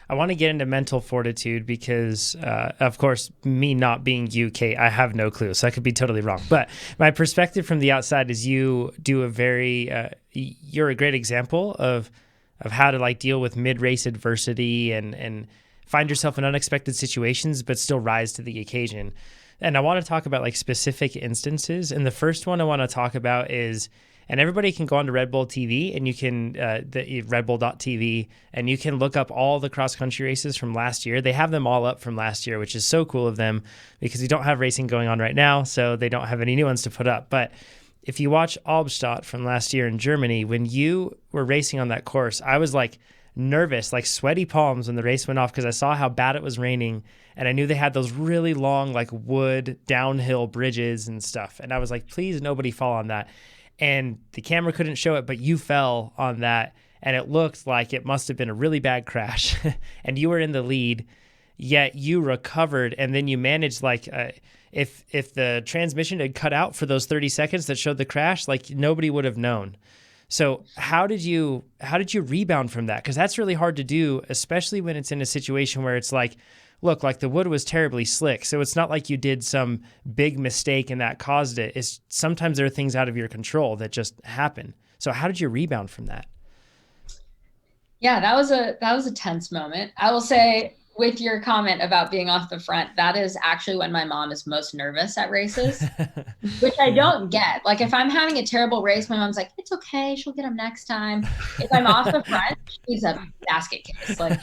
I want to get into mental fortitude because, of course, me not being you, Kate, I have no clue. So I could be totally wrong. But my perspective from the outside is you do a very, you're a great example of how to like deal with mid-race adversity and find yourself in unexpected situations, but still rise to the occasion. And I want to talk about like specific instances. And the first one I want to talk about is, and everybody can go on to Red Bull TV and you can, the redbull.tv, and you can look up all the cross country races from last year. They have them all up from last year, which is so cool of them because we don't have racing going on right now. So they don't have any new ones to put up. But if you watch Albstadt from last year in Germany, when you were racing on that course, I was like nervous, like sweaty palms when the race went off because I saw how bad it was raining. And I knew they had those really long, like wood downhill bridges and stuff. And I was like, please, nobody fall on that. And the camera couldn't show it, but you fell on that. And it looked like it must have been a really bad crash. And you were in the lead, yet you recovered. And then you managed like, if the transmission had cut out for those 30 seconds that showed the crash, like nobody would have known. So how did you rebound from that? Because that's really hard to do, especially when it's in a situation where it's like, look, like the wood was terribly slick. So it's not like you did some big mistake and that caused it. It's sometimes there are things out of your control that just happen. So how did you rebound from that? Yeah, that was a tense moment. I will say, with your comment about being off the front, that is actually when my mom is most nervous at races, which I don't get. Like if I'm having a terrible race, my mom's like, it's okay, she'll get them next time. If I'm off the front, she's a basket case. Like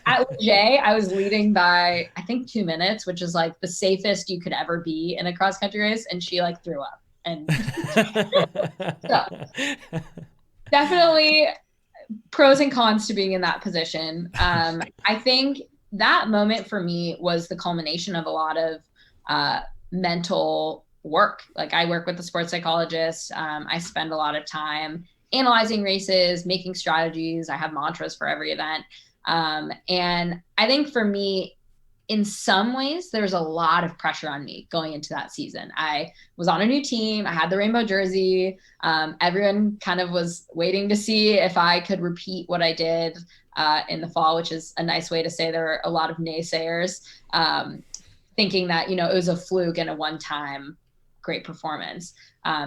at Jay, I was leading by, I think 2 minutes, which is like the safest you could ever be in a cross country race. And she like threw up. And so definitely pros and cons to being in that position. I think that moment for me was the culmination of a lot of mental work. Like I work with a sports psychologist. I spend a lot of time analyzing races, making strategies. I have mantras for every event. And I think for me, in some ways, there's a lot of pressure on me going into that season. I was on a new team. I had the rainbow jersey. Everyone kind of was waiting to see if I could repeat what I did in the fall, which is a nice way to say there were a lot of naysayers thinking that, it was a fluke and a one-time great performance.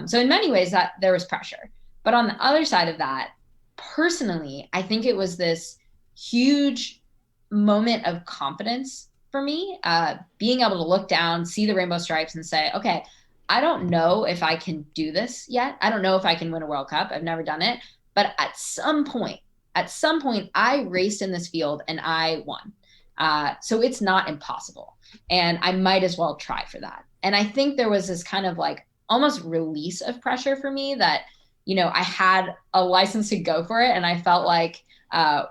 So in many ways that there was pressure. But on the other side of that, personally, I think it was this huge moment of confidence for me, being able to look down, see the rainbow stripes and say, okay, I don't know if I can do this yet. I don't know if I can win a World Cup. I've never done it. But at some point, I raced in this field and I won. So it's not impossible. And I might as well try for that. And I think there was this kind of like almost release of pressure for me that, I had a license to go for it. And I felt like,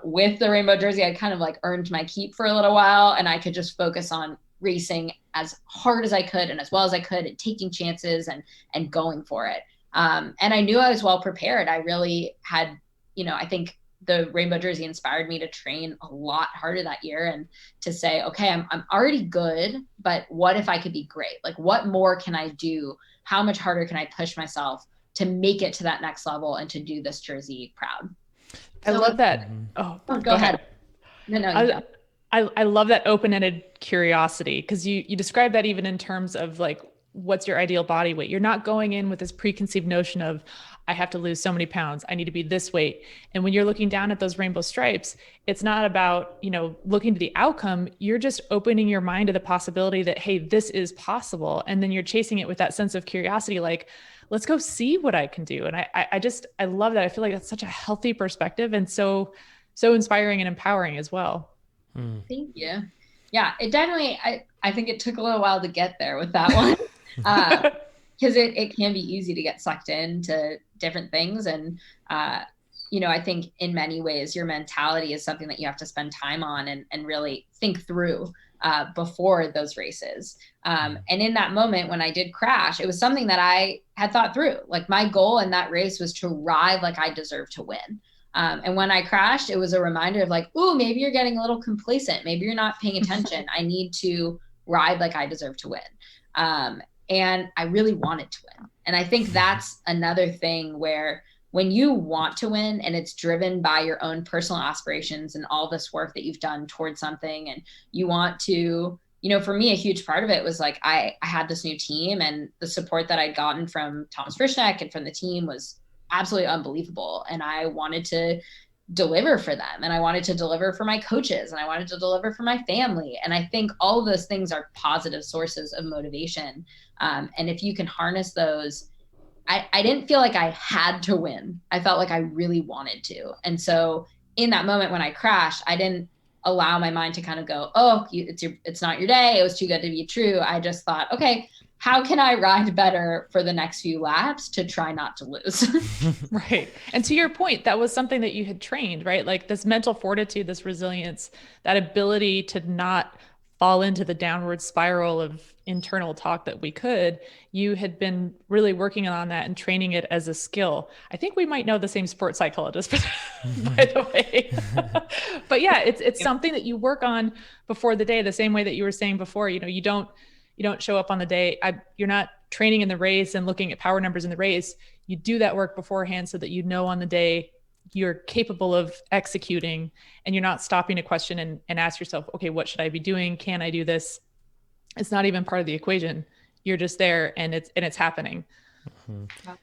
with the rainbow jersey, I kind of like earned my keep for a little while and I could just focus on racing as hard as I could and as well as I could and taking chances and going for it. And I knew I was well prepared. I really had, I think the rainbow jersey inspired me to train a lot harder that year and to say, okay, I'm already good, but what if I could be great? Like what more can I do? How much harder can I push myself to make it to that next level and to do this jersey proud? I love that. Oh, go ahead. No. I love that open-ended curiosity because you describe that even in terms of like, what's your ideal body weight? You're not going in with this preconceived notion of, I have to lose so many pounds. I need to be this weight. And when you're looking down at those rainbow stripes, it's not about, looking to the outcome. You're just opening your mind to the possibility that, hey, this is possible. And then you're chasing it with that sense of curiosity, like, let's go see what I can do. And I love that. I feel like that's such a healthy perspective and so inspiring and empowering as well. Thank you. Yeah, it definitely, I think it took a little while to get there with that one. Because it can be easy to get sucked into different things. And, I think in many ways, your mentality is something that you have to spend time on and really think through before those races. And in that moment when I did crash, it was something that I had thought through. Like my goal in that race was to ride like I deserved to win. And when I crashed, it was a reminder of like, ooh, maybe you're getting a little complacent. Maybe you're not paying attention. I need to ride like I deserve to win. And I really wanted to win. And I think that's another thing where when you want to win and it's driven by your own personal aspirations and all this work that you've done towards something, and you want to, for me, a huge part of it was like, I had this new team, and the support that I'd gotten from Thomas Frischneck and from the team was absolutely unbelievable. And I wanted to deliver for them, and I wanted to deliver for my coaches, and I wanted to deliver for my family. And I think all of those things are positive sources of motivation. And if you can harness those, I didn't feel like I had to win. I felt like I really wanted to. And so in that moment when I crashed, I didn't allow my mind to kind of go, oh, it's not your day. It was too good to be true. I just thought, okay, how can I ride better for the next few laps to try not to lose? Right. And to your point, that was something that you had trained, right? Like this mental fortitude, this resilience, that ability to not fall into the downward spiral of internal talk that you had been really working on that and training it as a skill. I think we might know the same sports psychologist, by the way. But yeah, it's something that you work on before the day, the same way that you were saying before. You don't show up on the day. You're not training in the race and looking at power numbers in the race. You do that work beforehand so that on the day you're capable of executing, and you're not stopping to question and ask yourself, okay, what should I be doing? Can I do this? It's not even part of the equation. You're just there, and it's happening. Mm-hmm.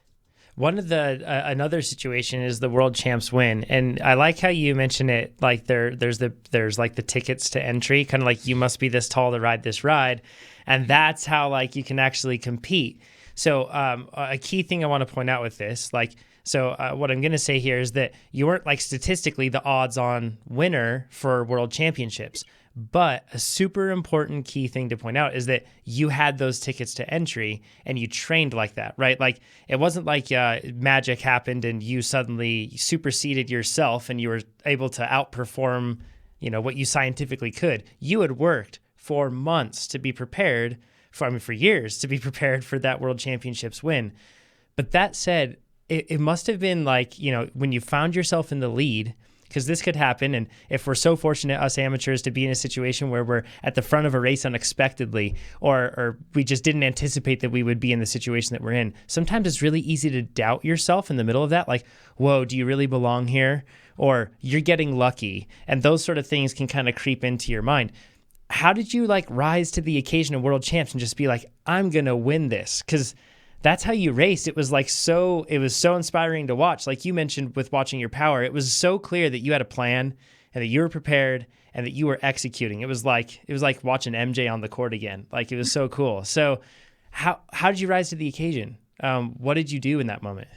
One of another situation is the world champs win. And I like how you mention it, like there's like the tickets to entry, kind of like you must be this tall to ride this ride. And that's how like you can actually compete. So a key thing I want to point out with this, what I'm going to say here is that you weren't like statistically the odds on winner for world championships. But a super important key thing to point out is that you had those tickets to entry and you trained like that, right? Like it wasn't like magic happened and you suddenly superseded yourself and you were able to outperform, what you scientifically could. You had worked for months to be prepared for years to be prepared for that world championships win. But that said, it must have been like, when you found yourself in the lead, because this could happen. And if we're so fortunate, us amateurs, to be in a situation where we're at the front of a race unexpectedly, or we just didn't anticipate that we would be in the situation that we're in, sometimes it's really easy to doubt yourself in the middle of that. Like, whoa, do you really belong here? Or you're getting lucky. And those sort of things can kind of creep into your mind. How did you rise to the occasion of world champs and just be like, I'm going to win this? Because that's how you raced. It was so inspiring to watch. Like you mentioned with watching your power, it was so clear that you had a plan and that you were prepared and that you were executing. It was like watching MJ on the court again. Like it was so cool. So how did you rise to the occasion? What did you do in that moment?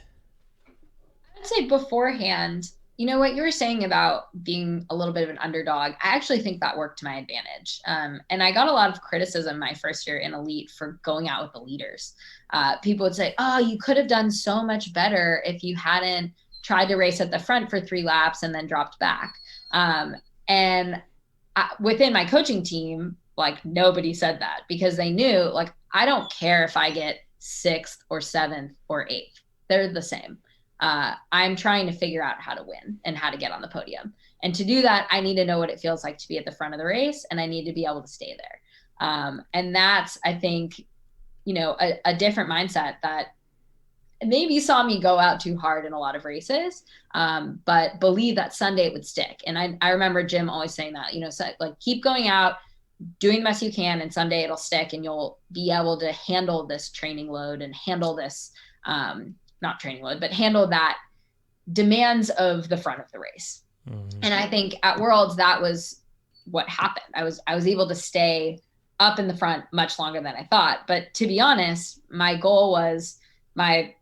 I'd say beforehand, what you were saying about being a little bit of an underdog, I actually think that worked to my advantage. And I got a lot of criticism my first year in Elite for going out with the leaders. People would say, oh, you could have done so much better if you hadn't tried to race at the front for 3 laps and then dropped back. Within my coaching team, nobody said that, because they knew, I don't care if I get 6th or 7th or 8th. They're the same. I'm trying to figure out how to win and how to get on the podium. And to do that, I need to know what it feels like to be at the front of the race, and I need to be able to stay there. And that's, I think, a different mindset that maybe saw me go out too hard in a lot of races, but believe that Sunday it would stick. And I remember Jim always saying that, keep going out, doing the best you can, and Sunday it'll stick and you'll be able to handle this training load and handle this, not training load, but handle that demands of the front of the race. Mm-hmm. And I think at Worlds, that was what happened. I was able to stay up in the front much longer than I thought. But to be honest, my goal was my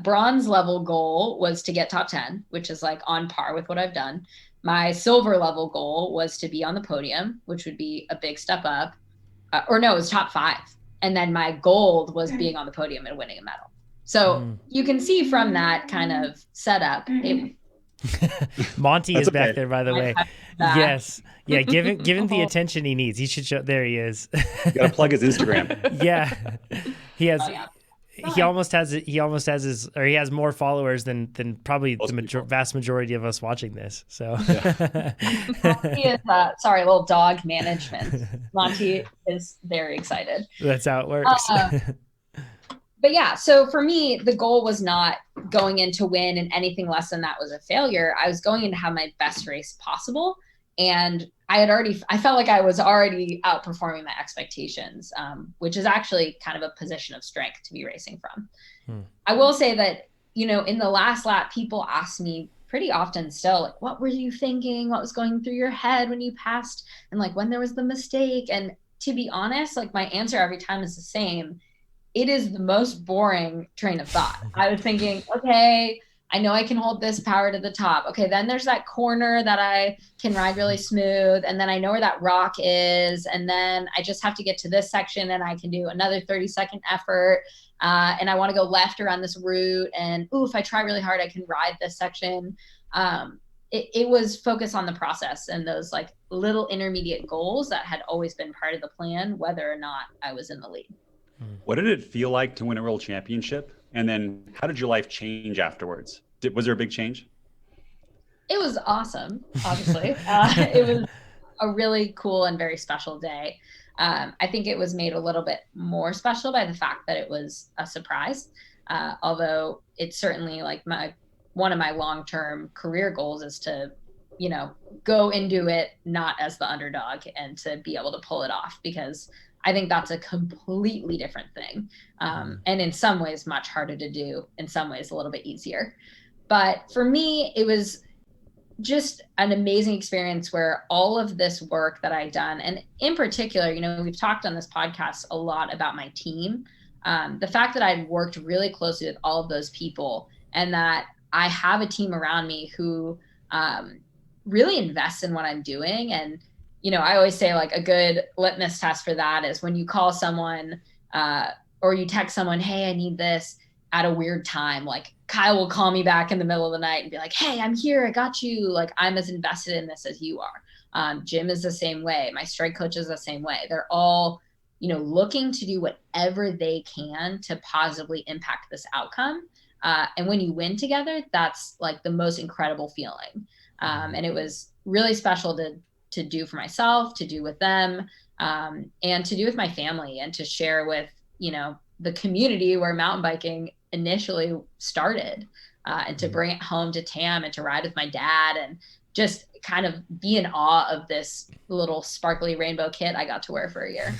bronze level goal was to get top 10, which is on par with what I've done. My silver level goal was to be on the podium, which would be a big step up. It was top 5. And then my gold was being on the podium and winning a medal. So you can see from that kind of setup. Monty is back there, by the way. Yes. Yeah. Given the attention he needs. He should show. There he is. You got to plug his Instagram. Yeah. He has. Oh, yeah. He almost has he has more followers than probably vast majority of us watching this. So yeah. He is little dog management. Monty is very excited. That's how it works. But yeah, so for me, the goal was not going in to win, and anything less than that was a failure. I was going in to have my best race possible. And I felt like I was already outperforming my expectations, which is actually kind of a position of strength to be racing from. I will say that, in the last lap, people ask me pretty often still, like, what were you thinking? What was going through your head when you passed? And like when there was the mistake? And to be honest, like my answer every time is the same. It is the most boring train of thought. I was thinking, okay, I know I can hold this power to the top. Okay, then there's that corner that I can ride really smooth. And then I know where that rock is. And then I just have to get to this section and I can do another 30-second effort. And I want to go left around this route. And if I try really hard, I can ride this section. It was focused on the process and those like little intermediate goals that had always been part of the plan, whether or not I was in the lead. What did it feel like to win a world championship? And then how did your life change afterwards? Was there a big change? It was awesome, obviously. It was a really cool and very special day. I think it was made a little bit more special by the fact that it was a surprise. Although it's certainly like one of my long-term career goals is to, go into it not as the underdog and to be able to pull it off, because I think that's a completely different thing. And in some ways much harder to do, in some ways a little bit easier. But for me, it was just an amazing experience where all of this work that I'd done, and in particular, we've talked on this podcast a lot about my team. The fact that I'd worked really closely with all of those people and that I have a team around me who really invests in what I'm doing. And, I always say like a good litmus test for that is when you call someone or you text someone, hey, I need this at a weird time. Like Kyle will call me back in the middle of the night and be like, hey, I'm here. I got you. Like I'm as invested in this as you are. Jim is the same way. My strike coach is the same way. They're all, looking to do whatever they can to positively impact this outcome. And when you win together, that's like the most incredible feeling. And it was really special to do for myself, to do with them, and to do with my family, and to share with, the community where mountain biking initially started, and to bring it home to Tam and to ride with my dad and just kind of be in awe of this little sparkly rainbow kit I got to wear for a year.